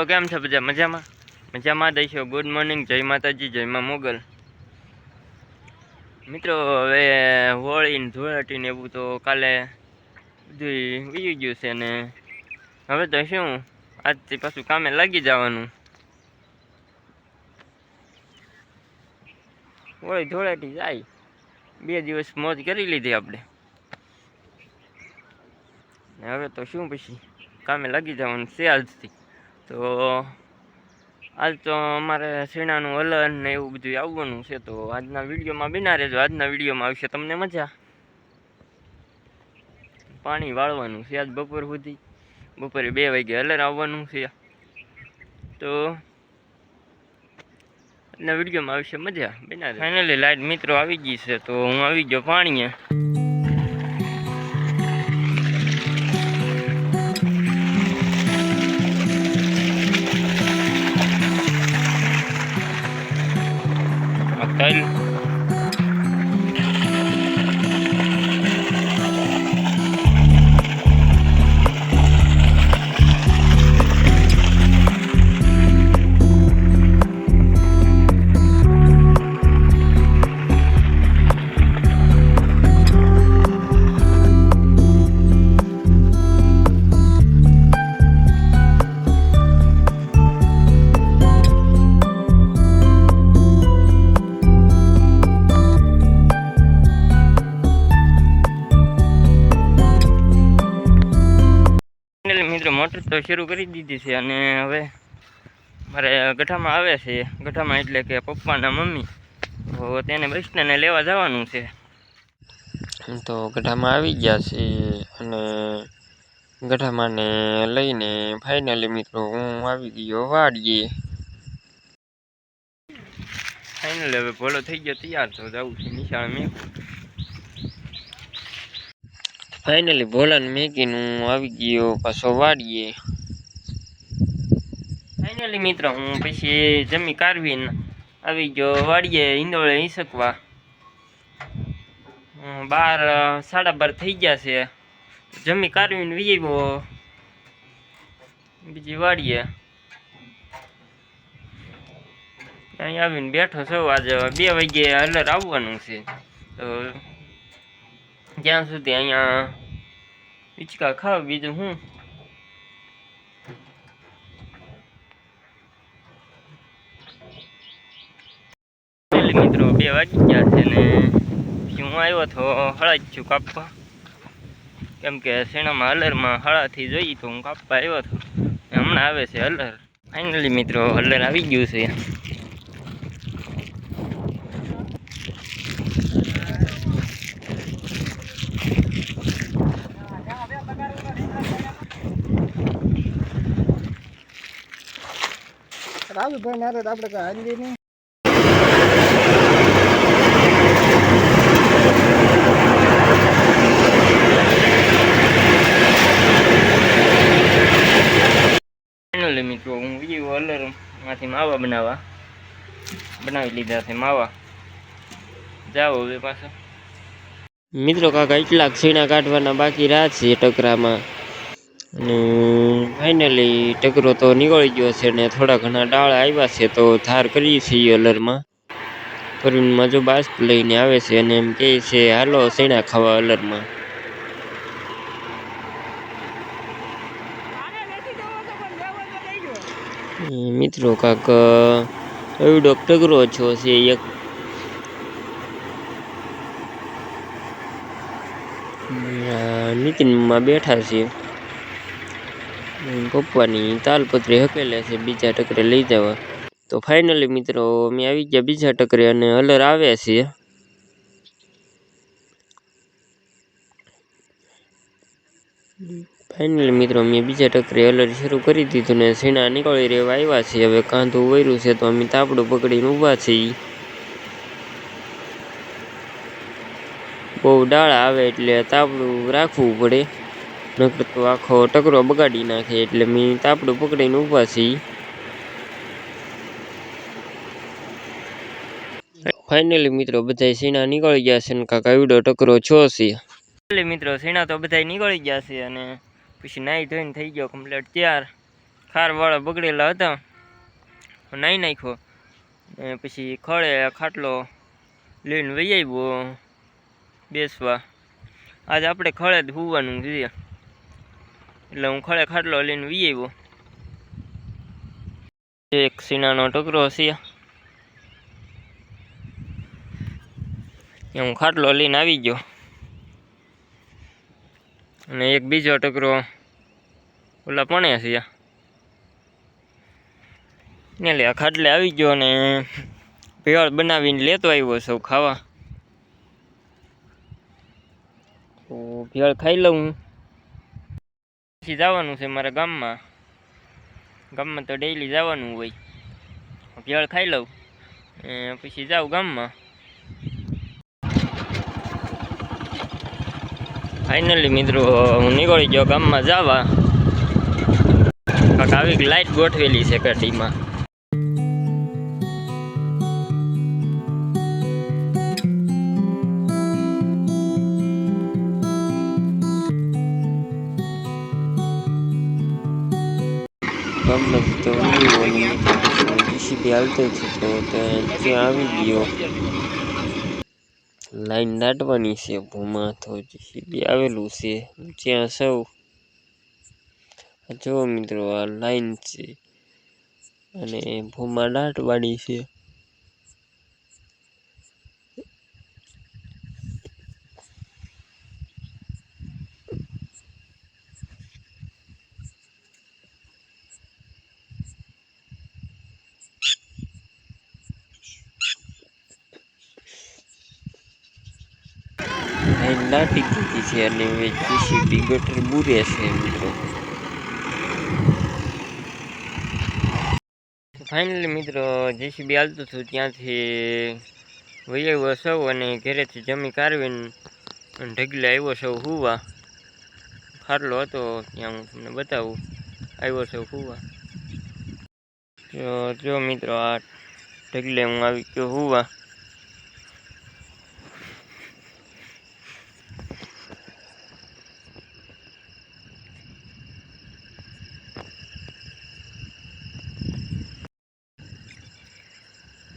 કેમ છો બધા? મજામાં દઈશો. ગુડ મોર્નિંગ, જય માતાજી, જય માં મોગલ. મિત્રો હવે હોળી ને ધૂળેટી ને એવું તો કાલે બધું વીઈ ગયું છે ને હવે તો શું આજથી પાછું કામે લાગી જવાનું. હોળી ધૂળેટી જાય 2 દિવસ મોજ કરી લીધી આપણે. હવે તો શું પછી કામે લાગી જવાનું છે આજથી. તો આજ તો અમારે શેણાનું હલન ને એવું બધું આવવાનું છે. તો આજના વિડીયોમાં બિના રહેજો. આજના વિડીયોમાં આવશે તમને મજા. પાણી વાળવાનું છે આજ બપોર સુધી. બપોરે 2 વાગે હલર આવવાનું છે. તો આજના વિડીયોમાં આવશે મજા બિના રહેજો. ફાઇનલી લાઈટ મિત્રો આવી ગઈ છે. તો હું આવી ગયો પાણીએ. મિત્રો મોટર તો શરૂ કરી દીધી છે અને હવે મારે ગઠામાં આવે છે. ગઠામાં એટલે કે પપ્પાના મમ્મી. તો તેને બસને લેવા જવાનું છે. તો ગઠામાં આવી ગયા છે અને ગઠામાને લઈને ફાઇનલી મિત્રો હું આવી ગયો વાડીએ. ફાઇનલી હવે ભોળો થઈ ગયો તૈયાર. તો જવું છે નિશાળ મેં. ફાઇનલી ભોલાને મેકીને હું આવી ગયો પાછો વાડીએ. ફાઇનલી મિત્રો હું પછી જમી કાઢવીને આવી ગયો વાડીએ ઈંડોળે હિંસકવા. 12 સાડા 12 થઈ ગયા છે. જમી કાઢવીને વીવો બીજી વાડીએ. અહીં આવીને બેઠો છો. આજે 2 વાગે હલર આવવાનું છે. તો જ્યાં સુધી અહીંયા હિંચકા ખાવ બીજું હું. મિત્રો 2 વાગી ગયા છે ને હું આવ્યો તો હળા જ છું કાપવા. કેમ કે શેણામાં હલરમાં હળાથી જોઈ તો હું કાપવા આવ્યો હતો. હમણાં આવે છે હલર. ફાઇનલી મિત્રો હલર આવી ગયું છે. રાજુભાઈ નારે આપણે કઈ હારી નહીં. ફાઇનલી મિત્રો હું વિડીયો હલરમાંથી માવા બનાવી લીધા છે માવા. જાઓ હવે પાછા મિત્રો કાકા એટલાક સીણા કાઢવાના બાકી રહ્યા છે ટકરામાં. અને ફાઇનલી ટકરો તો નીકળી ગયો છે ને થોડા ઘણા ડાળા આવ્યા છે. તો ધાર કરીએ છીએ હલરમાં. ફરીમાં જો બાસ્પ લઈને આવે છે અને એમ કહે છે હાલો સીણા ખાવા હલરમાં. મિત્રો કાક એવડો ટગરો છો છે એક. નીતિનમાં બેઠા છે. પપ્પાની તાલપત્રી હકેલે છે બીજા ટકરે લઈ જવા. તો ફાઇનલી મિત્રો અમે આવી ગયા બીજા ટકરે અને હલર આવે છે. ફાઇનલી મિત્રો મેં બીજા ટકરે હલર શરૂ કરી દીધું ને સીણા નીકળી રહેવા આવ્યા છે. હવે કાંધું વર્યું છે તો અમે તાપડું પકડીને ઊભા છીએ. બહુ ડાળા આવે એટલે તાપડું રાખવું પડે, નકર તો આખો ટકરો બગાડી નાખે. એટલે મેં તાપડું પકડીને ઊભા છીએ. ફાઇનલી મિત્રો બધા સીણા નીકળી ગયા છે ને કાકા એવડો ટકરો છો છે. મિત્રો સીણા તો બધા નીકળી ગયા છે અને પછી નાહી ધોઈને થઈ ગયો કમ્પ્લીટ તૈયાર. ખારવાળા બગડેલા હતા, નાહી નાખ્યો. પછી ખળે ખાટલો લઈને વહી આવ્યો બેસવા. આજે આપણે ખળે જ હોવાનું છે, એટલે હું ખળે ખાટલો લઈને વહી આવ્યો. એક સીનાનો ટોકરો છે, હું ખાટલો લઈને આવી ગયો. અને એક બીજો ટોકરો ઓલા પણે છે ને, લે ખાટલે આવી ગયો. અને ભેળ બનાવીને લેતો આવ્યો સૌ ખાવા. તો ભેળ ખાઈ લઉં. પછી જવાનું છે મારા ગામમાં. ગામમાં તો ડેઈલી જવાનું હોય. ભેળ ખાઈ લઉં પછી જાઉં ગામમાં. ફાઇનલી મિત્રો હું નીકળી ગયો ગામમાં જવા. કાંક આવી લાઈટ ગોઠવેલી છે ગાડીમાં. ગામમાં તો જીસીબી હાલતો છે, તો ત્યાં આવી ગયો. લાઈન દાટવાની છે ભૂમાં, તો જીસીબી આવેલું છે ત્યાં સૌ. જો મિત્રો આ લાઈન છે અને ભૂમાં દાટવાની છે. લાઈન દાટી દીધી છે અને હવે જીસીબી ગટર બુરે છે મિત્રો. ફાઇનલી મિત્રો જીસીબી હાલતું હતું ત્યાંથી વહી આવ્યો સૌ. અને ઘરેથી જમી કાઢવીને ઢગલે આવ્યો સૌ હુવા. ખાટલો હતો ત્યાં હું તમને બતાવું. આવ્યો સૌ હુવા. જો મિત્રો આ ઢગલે હું આવી ગયો હુવા.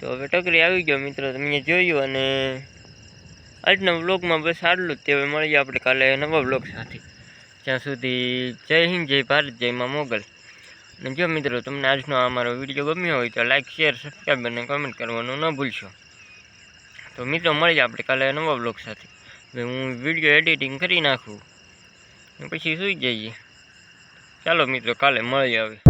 તો હવે ટકરી આવી ગયો મિત્રો, તમે જોયું. અને આજના વ્લોગમાં બસ આટલું જ. તે હવે મળીએ આપણે કાલે નવા વ્લોગ સાથે. ત્યાં સુધી જય હિન્દ, જય ભારત, જય મા મોગલ. અને જો મિત્રો તમને આજનો અમારો વિડીયો ગમ્યો હોય તો લાઈક, શેર, સબસ્ક્રાઈબ અને કમેન્ટ કરવાનું ન ભૂલશો. તો મિત્રો મળીએ આપણે કાલે નવા વ્લોગ સાથે. હવે હું વિડીયો એડિટિંગ કરી નાખું પછી સૂઈ જઈએ. ચાલો મિત્રો કાલે મળીએ હવે.